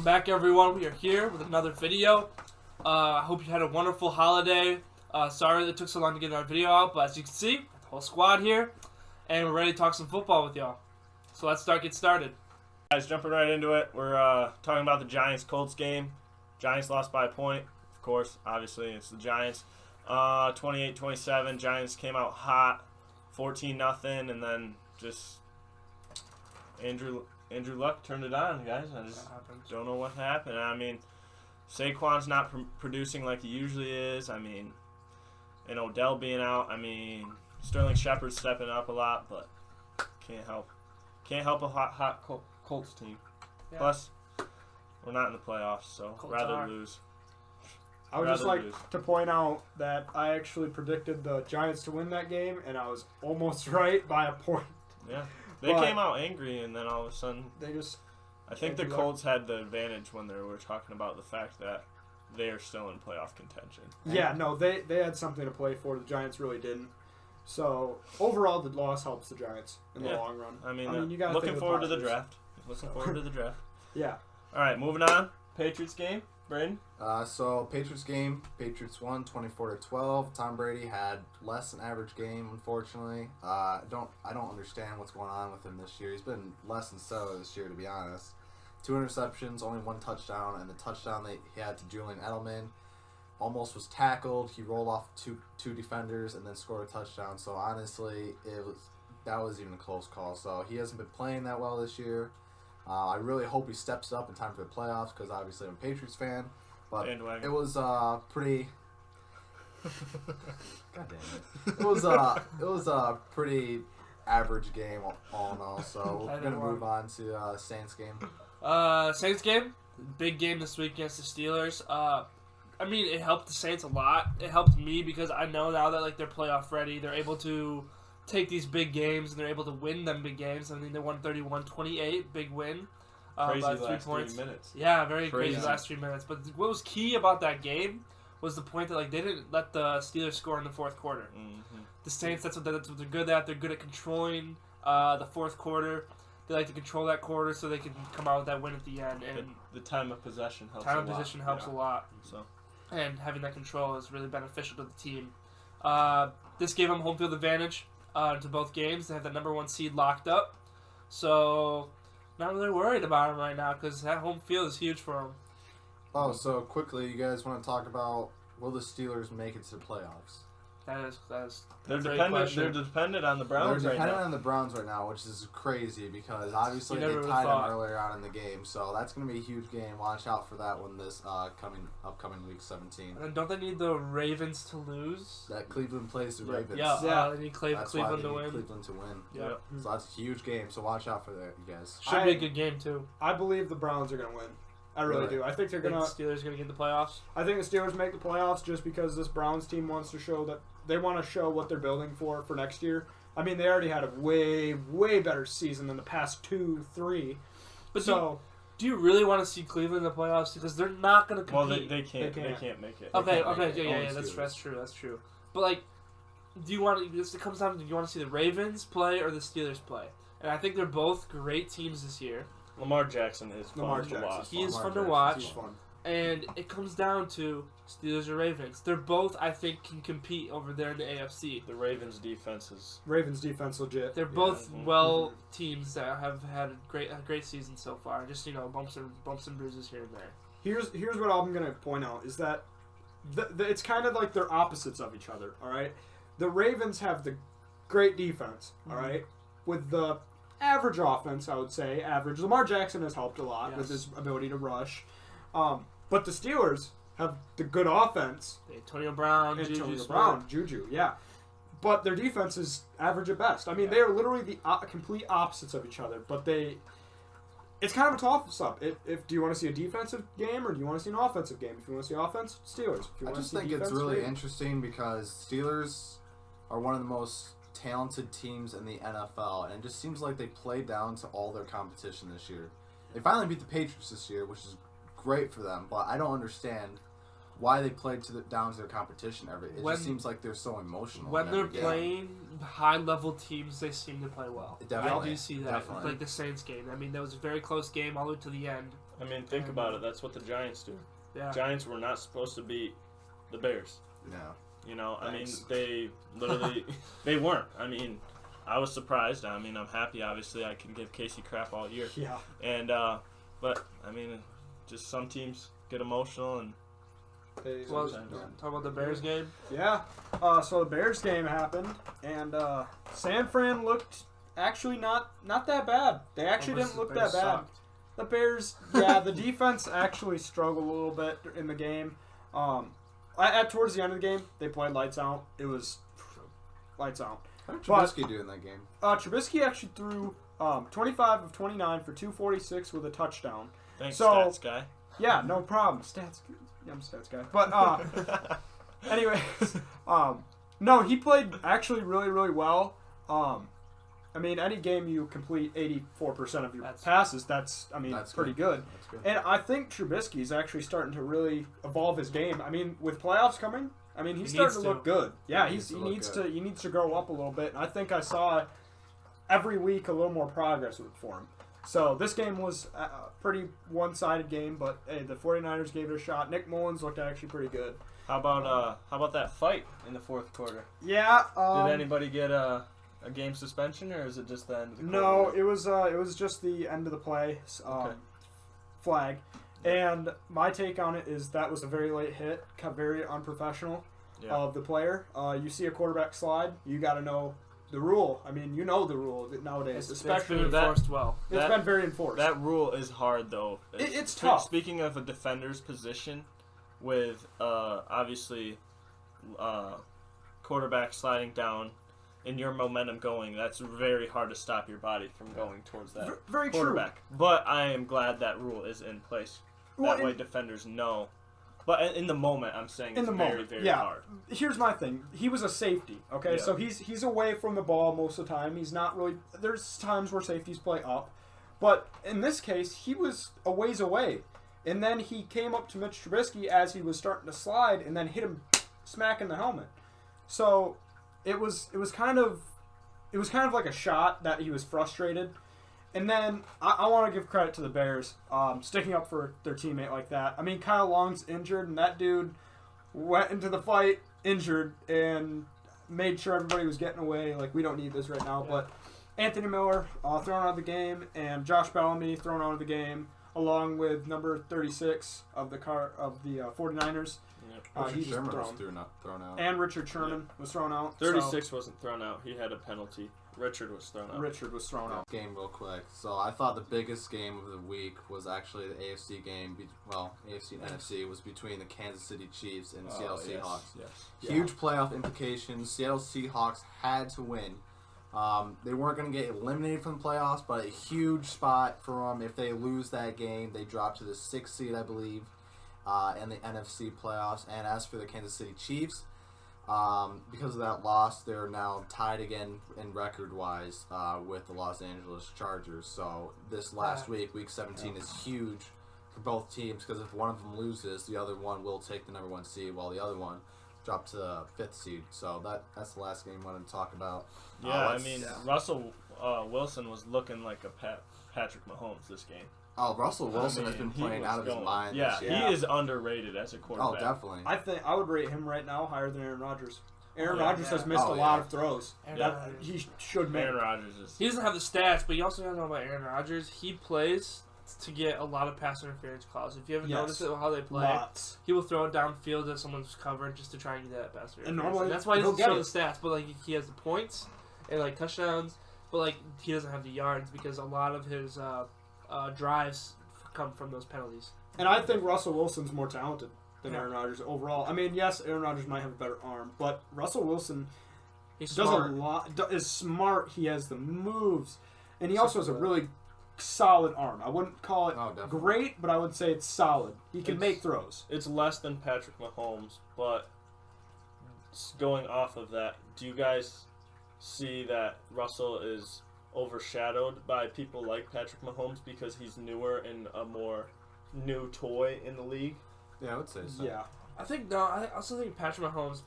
Welcome back, everyone. We are here with another video. I hope you had a wonderful holiday. Sorry that it took so long to get our video out, but as you can see, the whole squad here, and we're ready to talk some football with y'all. So let's get started. Guys, jumping right into it, we're talking about the Giants-Colts game. Giants lost by a point, of course. Obviously, it's the Giants. 28-27. Giants came out hot, 14-0, and then just Andrew Luck turned it on, guys. I just don't know what happened. I mean, Saquon's not producing like he usually is. I mean, and Odell being out. I mean, Sterling Shepard's stepping up a lot, but can't help a hot Colts team. Yeah. Plus, we're not in the playoffs, so Colts rather are. lose. I would just like to point out that I actually predicted the Giants to win that game, and I was almost right by a point. Yeah. They came out angry, and then all of a sudden... I think the Colts had the advantage when they were talking about the fact that they are still in playoff contention. Yeah, no, they had something to play for. The Giants really didn't. So, overall, the loss helps the Giants in the long run. I mean you gotta looking forward to the draft. Looking forward to the draft. Yeah. All right, moving on. Patriots game. Braden? So Patriots game, Patriots won 24-12. Tom Brady had less than average game, unfortunately. I don't understand what's going on with him this year. He's been less than stellar this year, to be honest. 2 interceptions, only 1 touchdown, and the touchdown he had to Julian Edelman almost was tackled. He rolled off two defenders and then scored a touchdown. So honestly, that was even a close call. So he hasn't been playing that well this year. I really hope he steps up in time for the playoffs because obviously I'm a Patriots fan. But it was pretty. God damn it! It was a pretty average game all in all. So we're gonna move on to Saints game. Saints game, big game this week against the Steelers. I mean, it helped the Saints a lot. It helped me because I know now that they're playoff ready. They're able to take these big games and they're able to win them big games. I mean, they won 31-28, big win. Crazy by last 3 points. 3 minutes. Yeah, very crazy last 3 minutes. But what was key about that game was the point that they didn't let the Steelers score in the fourth quarter. Mm-hmm. The Saints, that's what they're good at. They're good at controlling the fourth quarter. They like to control that quarter so they can come out with that win at the end. And the time of possession helps. Helps a lot. So, and having that control is really beneficial to the team. This gave them home field advantage to both games. They have the number 1 seed locked up, so not really worried about them right now because that home field is huge for them. Oh, so quickly, you guys want to talk about will the Steelers make it to the playoffs? They're dependent on the Browns They're right now. dependent on the Browns right now, which is crazy because obviously they tied them earlier on in the game. So that's going to be a huge game. Watch out for that one this upcoming week 17. And don't they need the Ravens to lose? That Cleveland plays the Ravens. Yeah. They need Cleveland to win. Cleveland to win. Yeah. So that's a huge game. So watch out for that, you guys. Should be a good game too. I believe the Browns are going to win. I really do. I think the Steelers going to get the playoffs. I think the Steelers make the playoffs just because this Browns team wants to show that they want to show what they're building for next year. I mean, they already had a way better season than the past 2-3. But do you really want to see Cleveland in the playoffs because they're not going to compete? Well, they can't make it. Okay, that's true. But do you want? It comes down to do you want to see the Ravens play or the Steelers play? And I think they're both great teams this year. Lamar Jackson is fun to watch. He is fun to watch. And it comes down to Steelers or Ravens. They're both, I think, can compete over there in the AFC. The Ravens' defense is legit. They're both teams that have had a great season so far. Just bumps and bruises here and there. Here's what I'm gonna point out is that it's kind of like they're opposites of each other. All right, the Ravens have the great defense. All right, with the average offense, I would say average. Lamar Jackson has helped a lot with his ability to rush. But the Steelers have the good offense. Antonio Brown, Juju, yeah. But their defense is average at best. I mean, they are literally the complete opposites of each other. But it's kind of a toss-up. If do you want to see a defensive game or do you want to see an offensive game? If you want to see offense, Steelers. If you I want just to see think defense, it's really Ravens. interesting because Steelers are one of the most talented teams in the NFL, and it just seems like they play down to all their competition this year. They finally beat the Patriots this year, which is great for them, but I don't understand why they played down to their competition It just seems like they're so emotional. When they're playing high-level teams, they seem to play well. Definitely. I do see that. Definitely. Like the Saints game. I mean, that was a very close game all the way to the end. I mean, think about it. That's what the Giants do. Yeah. Giants were not supposed to beat the Bears. No. You know, Thanks. I mean, they literally, they weren't. I mean, I was surprised. I mean, I'm happy. Obviously, I can give Casey crap all year. Yeah. And, but, I mean, just some teams get emotional and Well, sometimes. talk about the Bears game. Yeah. So the Bears game happened, and San Fran looked actually not that bad. They actually didn't look that bad. Sucked. The Bears, yeah, the defense actually struggled a little bit in the game. Towards the end of the game, they played lights out. It was lights out. How did Trubisky do in that game? Trubisky actually threw 25 of 29 for 246 with a touchdown. Thanks, So- stats guy. Yeah, no problem. Stats. Yeah, I'm a stats guy. But anyways, no, he played actually really, really well. I mean, any game you complete 84% of your passes, that's pretty good. That's good. And I think Trubisky's actually starting to really evolve his game. I mean, with playoffs coming, I mean, he's starting to look good. Yeah, he needs to grow up a little bit. And I think I saw every week a little more progress for him. So this game was a pretty one-sided game, but hey, the 49ers gave it a shot. Nick Mullins looked actually pretty good. How about that fight in the fourth quarter? Yeah. Did anybody get a game suspension, or is it just the end of the quarter? No, it was just the end of the play flag. And my take on it is that was a very late hit, very unprofessional of the player. You see a quarterback slide, you got to know the rule. I mean, you know the rule nowadays, especially it's been enforced well. It's been very enforced. That rule is hard, though. It's tough. Speaking of a defender's position, with obviously quarterback sliding down and your momentum going, that's very hard to stop your body from going towards that very quarterback. true. But I am glad that rule is in place. That way defenders know. But in the moment, I'm saying it's very, very hard. Here's my thing. He was a safety, okay? Yeah. So he's away from the ball most of the time. He's not really... There's times where safeties play up. But in this case, he was a ways away. And then he came up to Mitch Trubisky as he was starting to slide and then hit him smack in the helmet. So it was kind of like a shot that he was frustrated. And then I want to give credit to the Bears sticking up for their teammate like that. I mean, Kyle Long's injured, and that dude went into the fight injured and made sure everybody was getting away. Like, we don't need this right now. Yeah. But Anthony Miller thrown out of the game, and Josh Bellamy thrown out of the game, along with number 36 of the 49ers. Richard Sherman was thrown out. And Richard Sherman was thrown out. 36 wasn't thrown out. He had a penalty. Richard was thrown out. Game real quick. So I thought the biggest game of the week was actually the AFC game. AFC and NFC was between the Kansas City Chiefs and Seattle Seahawks. Yes. Huge playoff implications. Seattle Seahawks had to win. They weren't going to get eliminated from the playoffs, but a huge spot for them. If they lose that game, they drop to the 6th seed, I believe, in the NFC playoffs. And as for the Kansas City Chiefs, because of that loss, they're now tied again in record-wise with the Los Angeles Chargers. So this last week, Week 17, is huge for both teams because if one of them loses, the other one will take the number 1 seed, while the other one drop to the 5th seed. So that's the last game I wanted to talk about. Yeah, Russell Wilson was looking like a Patrick Mahomes this game. Oh, Russell Wilson has been playing out of his mind. Yeah, this year. he is underrated as a quarterback. Oh, definitely. I think I would rate him right now higher than Aaron Rodgers. Aaron Rodgers has missed a lot of throws that he should make. Aaron Rodgers is... He doesn't have the stats, but you also have to know about Aaron Rodgers. He plays to get a lot of pass interference calls. If you haven't noticed how they play, he will throw it downfield at someone's covered just to try and get that pass interference. And normally, that's why he doesn't show the stats, but like he has the points and like touchdowns, but like he doesn't have the yards because a lot of his drives come from those penalties. And I think Russell Wilson's more talented than Aaron Rodgers overall. I mean, yes, Aaron Rodgers might have a better arm, but Russell Wilson does a lot. Is smart. He has the moves, and he also has a really solid arm. I wouldn't call it great, but I would say it's solid. He can make throws. It's less than Patrick Mahomes, but going off of that, do you guys see that Russell is overshadowed by people like Patrick Mahomes because he's newer and a more new toy in the league? Yeah, I would say so. Yeah. I also think Patrick Mahomes,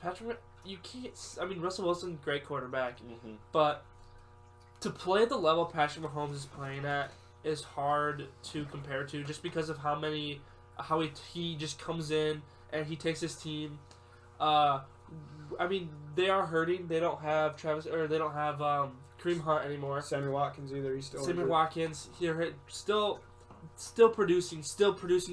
you can't, I mean, Russell Wilson, great quarterback, but to play at the level Patrick Mahomes is playing at, is hard to compare to just because of how he just comes in and he takes his team. I mean, they are hurting. They don't have Kareem Hunt anymore. Sammy Watkins either. He's still Sammy injured. Watkins still producing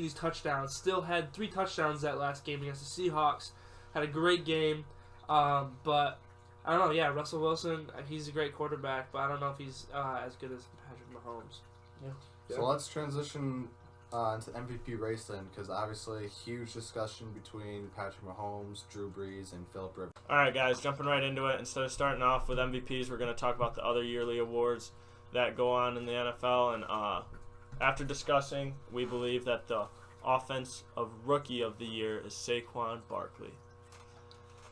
these touchdowns. Still had 3 touchdowns that last game against the Seahawks. Had a great game, but I don't know. Yeah, Russell Wilson, he's a great quarterback, but I don't know if he's as good as Patrick Mahomes. Yeah. So let's transition into MVP race then, because obviously huge discussion between Patrick Mahomes, Drew Brees, and Philip Rivers. All right, guys, jumping right into it. Instead of starting off with MVPs, we're going to talk about the other yearly awards that go on in the NFL. And after discussing, we believe that the offense of Rookie of the Year is Saquon Barkley.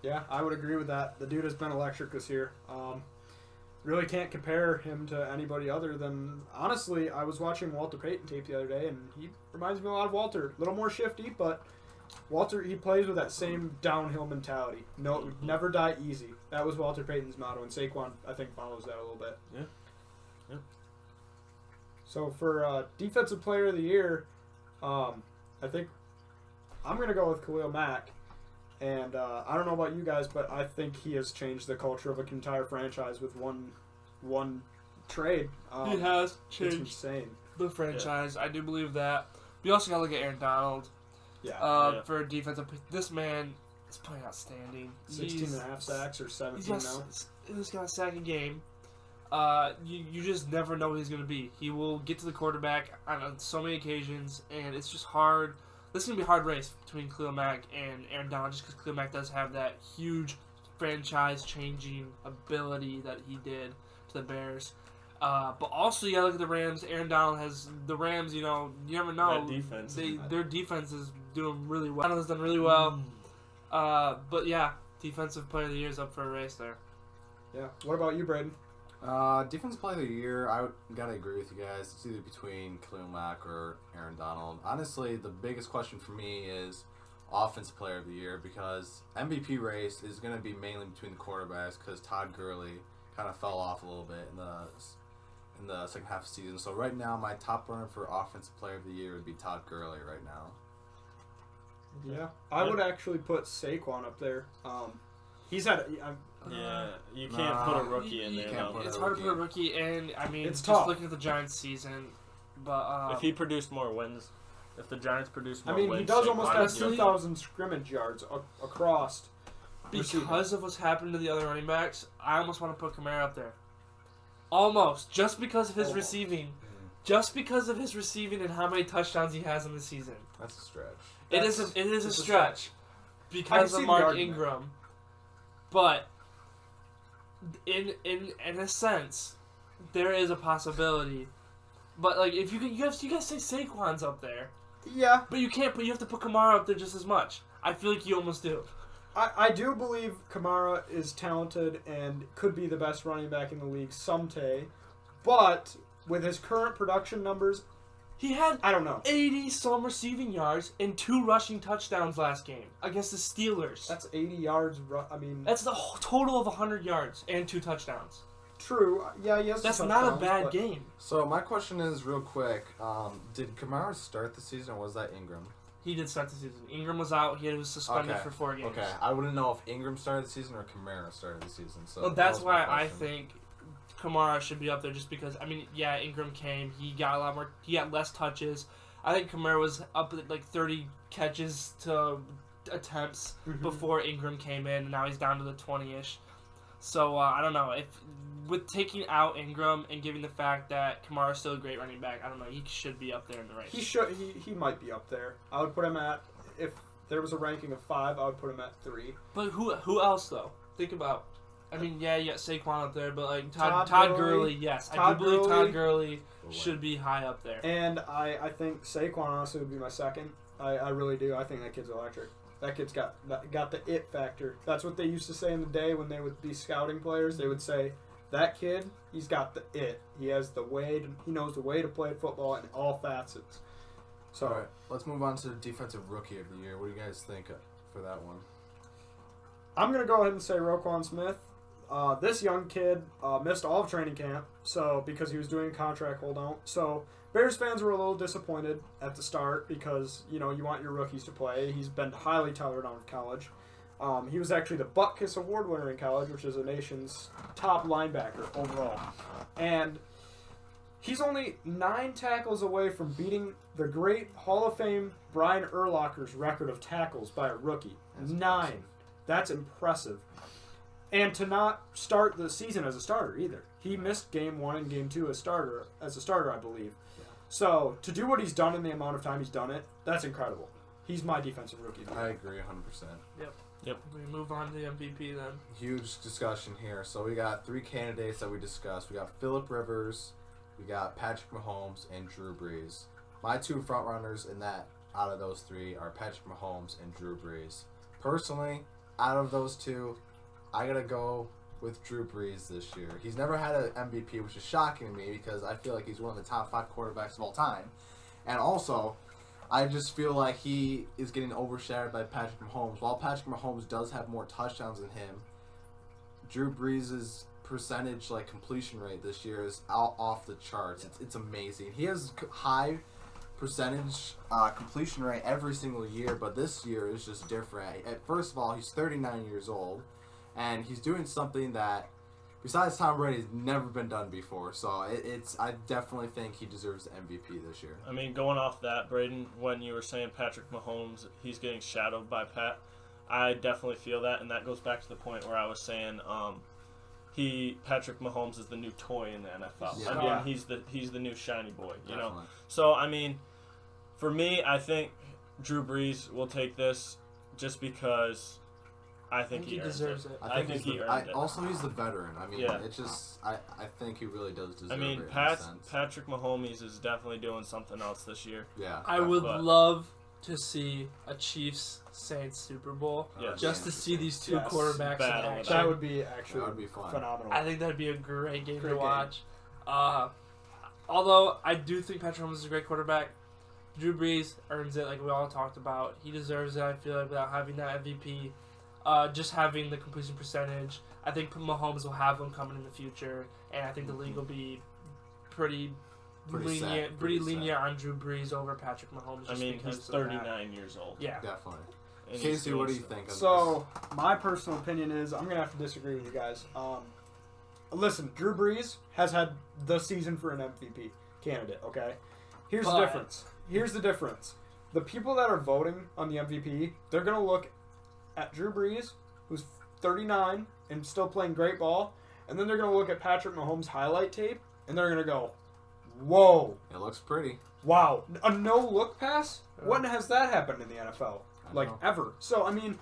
Yeah, I would agree with that. The dude has been electric this year. Really can't compare him to anybody other than, honestly, I was watching Walter Payton tape the other day, and he reminds me a lot of Walter. A little more shifty, but Walter, he plays with that same downhill mentality. No, never die easy. That was Walter Payton's motto, and Saquon, I think, follows that a little bit. Yeah. So for Defensive Player of the Year, I think I'm going to go with Khalil Mack. And I don't know about you guys, but I think he has changed the culture of an entire franchise with one trade. He has It's changed insane. the franchise. I do believe that. We also got to look at Aaron Donald. Yeah. For defensive. This man is playing outstanding. 16 and a half sacks or 17 now. He's got a sack a game. You just never know what he's going to be. He will get to the quarterback on so many occasions, and it's just hard. This is going to be a hard race between Khalil Mack and Aaron Donald just because Khalil Mack does have that huge franchise-changing ability that he did to the Bears. But also, you got to look at the Rams. Aaron Donald has the Rams, you never know. That defense. Their defense is doing really well. Donald has done really well. But, yeah, Defensive Player of the Year is up for a race there. Yeah. What about you, Braden? Defensive Player of the Year, I gotta agree with you guys. It's either between Khalil Mack or Aaron Donald. Honestly, the biggest question for me is Offensive Player of the Year, because MVP race is gonna be mainly between the quarterbacks, because Todd Gurley kind of fell off a little bit in the second half of the season. So right now, my top runner for Offensive Player of the Year would be Todd Gurley right now. Yeah. I would actually put Saquon up there. He's had. You can't put a rookie in there. can't put It's a hard to rookie. put a rookie, and I mean, It's just tough. looking at the Giants' season, but If he produced more wins, if the Giants produced more I mean, wins, he does Saquon almost would have be up 2,000 scrimmage yards across. because of what's happened to the other running backs, I almost want to put Kamara up there. Almost, just because of his Almost. receiving, just because of his receiving and how many touchdowns he has in the season. That's a stretch. It is a it's stretch because see of the Mark argument. Ingram, but in a sense, there is a possibility. But like, if you guys say Saquon's up there, Yeah. but you can't. But you have to put Kamara up there just as much. I feel like you almost do. I do believe Kamara is talented and could be the best running back in the league someday, but with his current production numbers, He had I don't know. 80 some receiving yards and 2 rushing touchdowns last game against the Steelers. That's 80 yards. I mean, That's the whole total of 100 yards and 2 touchdowns. true. Yeah, yes. That's not a bad game. So my question is real quick: did Kamara start the season, or was that Ingram? He did start the season. Ingram was out. He was suspended Okay. for 4 games. Okay, I wouldn't know if Ingram started the season or Kamara started the season. So Well, that that's was my why I question. think Kamara should be up there, just because. I mean, yeah, Ingram came. He got a lot more. He got less touches. I think Kamara was up at like 30 catches to attempts before Ingram came in, and now he's down to the 20-ish. So I don't know if with taking out Ingram and giving the fact that Kamara's still a great running back, I don't know. He should be up there in the race. He should. He might be up there. I would put him at, if there was a ranking of 5, I would put him at 3. But who else though? Think about. I mean, yeah, you got Saquon up there, but like Todd Todd Gurley. Gurley, yes, I Todd do believe Gurley. Todd Gurley Will should be high up there. And I think Saquon honestly would be my second. I really do. I think that kid's electric. That kid's got the it factor. That's what they used to say in the day when they would be scouting players. They would say, that kid, he's got the it. He has the way. He knows the way to play football in all facets. So All right, let's move on to Defensive Rookie of the Year. What do you guys think for that one? I'm gonna go ahead and say Roquan Smith. this young kid missed all of training camp, so because he was doing a contract holdout. So Bears fans were a little disappointed at the start because you want your rookies to play. He's been highly touted out of college. He was actually the Butkus Award winner in college, which is the nation's top linebacker overall, and he's only 9 tackles away from beating the great Hall of Fame Brian Urlacher's record of tackles by a rookie. That's 9. impressive. That's impressive. And to not start the season as a starter either. He missed game 1 and game 2 as a starter, I believe. Yeah. So to do what he's done in the amount of time he's done it, that's incredible. He's my defensive rookie. I agree 100%. We move on to the MVP then. Huge discussion here. So we got 3 candidates that we discussed. We got Phillip Rivers, we got Patrick Mahomes, and Drew Brees. My 2 front runners in that out of those 3 are Patrick Mahomes and Drew Brees. Personally, out of those 2, I gotta go with Drew Brees this year. He's never had an MVP, which is shocking to me because I feel like he's one of the top 5 quarterbacks of all time. And also, I just feel like he is getting overshadowed by Patrick Mahomes. While Patrick Mahomes does have more touchdowns than him, Drew Brees' percentage completion rate this year is out off the charts. It's amazing. He has high percentage completion rate every single year, but this year is just different. First of all, he's 39 years old, and he's doing something that, besides Tom Brady, has never been done before. So I definitely think he deserves the MVP this year. I mean, going off that, Braden, when you were saying Patrick Mahomes, he's getting shadowed by Pat, I definitely feel that, and that goes back to the point where I was saying Patrick Mahomes is the new toy in the NFL. Yeah. I mean, he's the new shiny boy, you know? Definitely. So, I mean, for me, I think Drew Brees will take this just because I think he deserves it. I think he earned it. Also, he's the veteran. I mean, Yeah. it's just I think he really does deserve I mean, it in a sense. Patrick Mahomes is definitely doing something else this year. Yeah. I would But- love to see a Chiefs-Saints Super Bowl Yeah. just to see these 2 Yes. quarterbacks in Battle it action. That would be actually That would be fun. phenomenal. I think that'd be a great game Great to game. watch. Although I do think Patrick Mahomes is a great quarterback, Drew Brees earns it, like we all talked about. He deserves it, I feel like, without having that MVP. Just having the completion percentage. I think Mahomes will have one coming in the future, and I think the league will be pretty lenient on Drew Brees over Patrick Mahomes. I just mean, because he's of that. 39 years old. Yeah. Definitely. And he's Casey, doing what do you stuff. think of So, my personal opinion is I'm going to have to disagree with you guys. Listen, Drew Brees has had the season for an MVP candidate, okay? Here's the difference. The people that are voting on the MVP, they're going to look at Drew Brees, who's 39 and still playing great ball, and then they're going to look at Patrick Mahomes' highlight tape, and they're going to go, whoa, this? It looks pretty. wow, a no-look pass? When has that happened in the NFL? I Like, know. ever. So, I mean,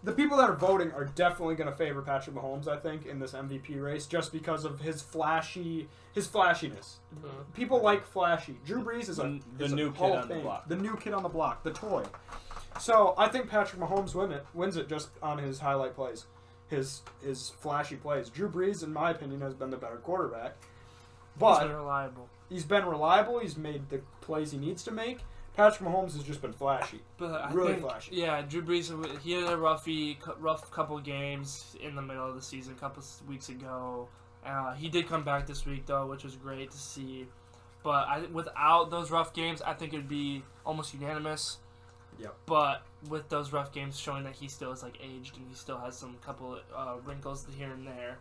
the people that are voting are definitely going to favor Patrick Mahomes, I think, in this MVP race, just because of his flashiness. Mhm. People like flashy. Drew Brees is The is new a kid Hall of on the Fame. block. The new kid on the block, the toy. So I think Patrick Mahomes wins it just on his highlight plays, his flashy plays. Drew Brees, in my opinion, has been the better quarterback, but He's been reliable. he's been reliable. He's made the plays he needs to make. Patrick Mahomes has just been flashy. But I Really think, flashy. yeah, Drew Brees, he had a rough couple games in the middle of the season, a couple weeks ago. He did come back this week, though, which was great to see. But without those rough games, I think it would be almost unanimous. Yep. But with those rough games showing that he still is aged and he still has some couple wrinkles here and there,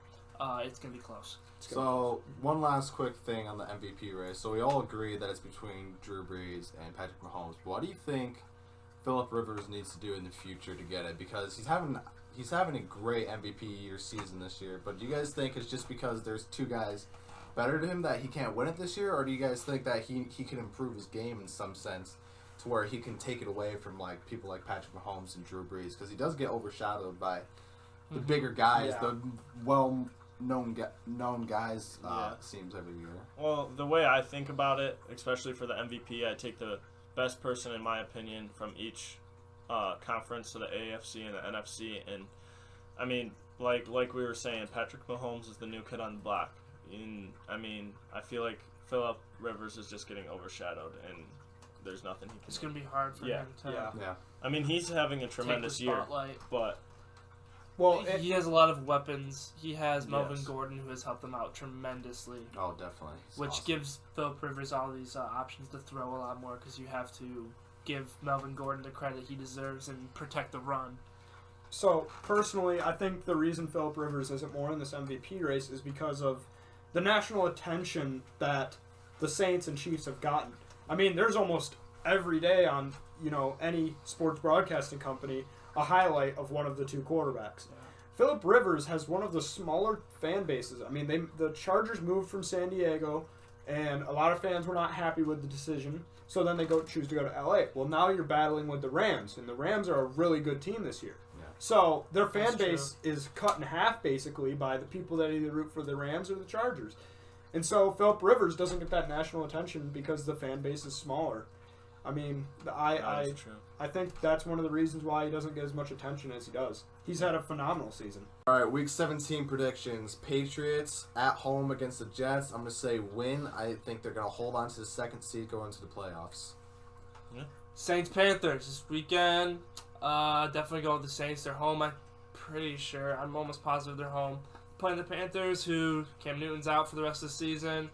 it's gonna be close. So, one last quick thing on the MVP race. So, we all agree that it's between Drew Brees and Patrick Mahomes. But what do you think Phillip Rivers needs to do in the future to get it? Because he's having a great MVP year season this year. But do you guys think it's just because there's 2 guys better to him that he can't win it this year? Or do you guys think that he can improve his game in some sense to where he can take it away from people like Patrick Mahomes and Drew Brees? Because he does get overshadowed by the bigger guys, Yeah. the known guys, seems every year. Well, the way I think about it, especially for the MVP, I take the best person, in my opinion, from each conference, so the AFC and the NFC. And, I mean, like we were saying, Patrick Mahomes is the new kid on the block. And, I mean, I feel like Phillip Rivers is just getting overshadowed, and there's nothing he can It's do. gonna be hard for Yeah. him to Yeah. Yeah. I mean, he's having a take the tremendous year, spotlight. but Well, he has a lot of weapons. He has Melvin Yes. Gordon, who has helped them out tremendously. Oh, definitely. It's Which awesome. gives Philip Rivers all these options to throw a lot more because you have to give Melvin Gordon the credit he deserves and protect the run. So, personally, I think the reason Philip Rivers isn't more in this MVP race is because of the national attention that the Saints and Chiefs have gotten. I mean, there's almost every day on, any sports broadcasting company a highlight of one of the two quarterbacks. Yeah. Philip Rivers has one of the smaller fan bases. I mean, the Chargers moved from San Diego, and a lot of fans were not happy with the decision, so then they choose to go to LA. Well, now you're battling with the Rams, and the Rams are a really good team this year. Yeah. So their fan That's base is cut in half, basically, by the people that either root for the Rams or the Chargers. And so Philip Rivers doesn't get that national attention because the fan base is smaller. I mean, That is true. I think that's one of the reasons why he doesn't get as much attention as he does. He's had a phenomenal season. All right, Week 17 predictions. Patriots at home against the Jets. I'm going to say win. I think they're going to hold on to the second seed, go into the playoffs. Saints Panthers this weekend. Definitely going with the Saints. They're home. I'm pretty sure. I'm almost positive they're home. Playing the Panthers, who Cam Newton's out for the rest of the season.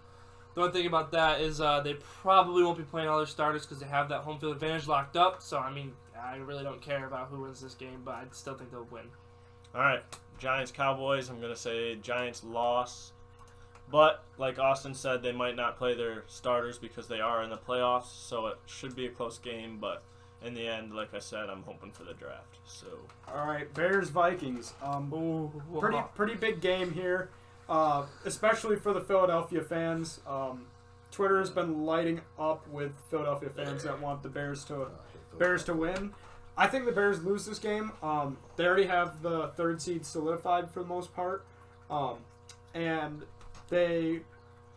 The only thing about that is they probably won't be playing all their starters because they have that home field advantage locked up. So, I mean, I really don't care about who wins this game, but I still think they'll win. All right, Giants Cowboys. I'm gonna say Giants loss, but like Austin said, they might not play their starters because they are in the playoffs. So it should be a close game, but in the end, like I said, I'm hoping for the draft. So All right, Bears Vikings. Pretty big game here, especially for the Philadelphia fans. Twitter has been lighting up with Philadelphia fans that want the Bears to win. I think the Bears lose this game. They already have the third seed solidified for the most part, and they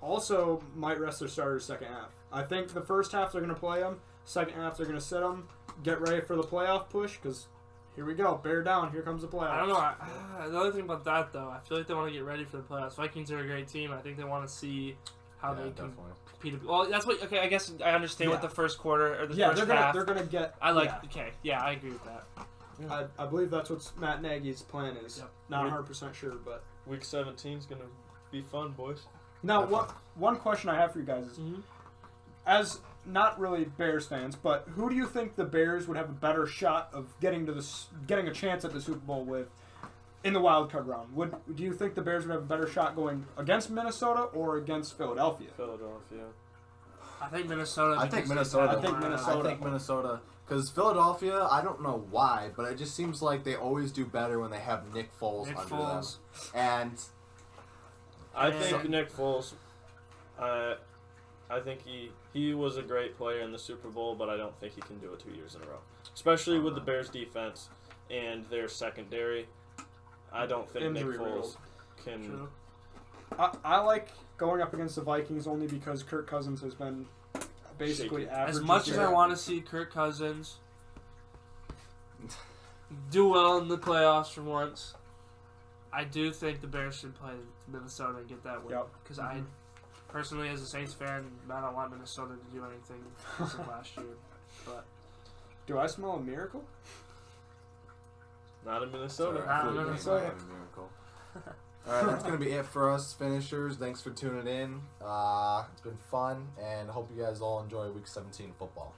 also might rest their starters second half. I think the first half they're going to play them. Second half they're going to sit them. Get ready for the playoff push because here we go. Bear down. Here comes the playoffs. I don't know. The other thing about that, though, I feel like they want to get ready for the playoffs. Vikings are a great team. I think they want to see how they can compete. Well, that's what. Okay, I guess I understand what the first quarter or the first half. They're gonna get. I like. Yeah. Okay, yeah, I agree with that. I believe that's what Matt Nagy's plan is. Yep. Not 100% sure, but Week 17 is gonna be fun, boys. now one question I have for you guys is, as not really Bears fans, but who do you think the Bears would have a better shot of getting a chance at the Super Bowl with in the wild card round? Do you think the Bears would have a better shot going against Minnesota or against Philadelphia? Philadelphia. I think Minnesota. I think Minnesota. I think Minnesota. Because Philadelphia, I don't know why, but it just seems like they always do better when they have Nick Foles under them. And I think Nick Foles. I think he was a great player in the Super Bowl, but I don't think he can do it 2 years in a row, especially with the Bears' defense and their secondary. I don't think Nick Foles can. True. I like going up against the Vikings only because Kirk Cousins has been basically average. As much as I want to see Kirk Cousins do well in the playoffs for once, I do think the Bears should play Minnesota and get that win. Because I, personally, as a Saints fan, I don't want Minnesota to do anything since last year. But do I smell a miracle? Not in Minnesota. Miracle. All right, that's going to be it for us finishers. Thanks for tuning in. It's been fun, and I hope you guys all enjoy Week 17 football.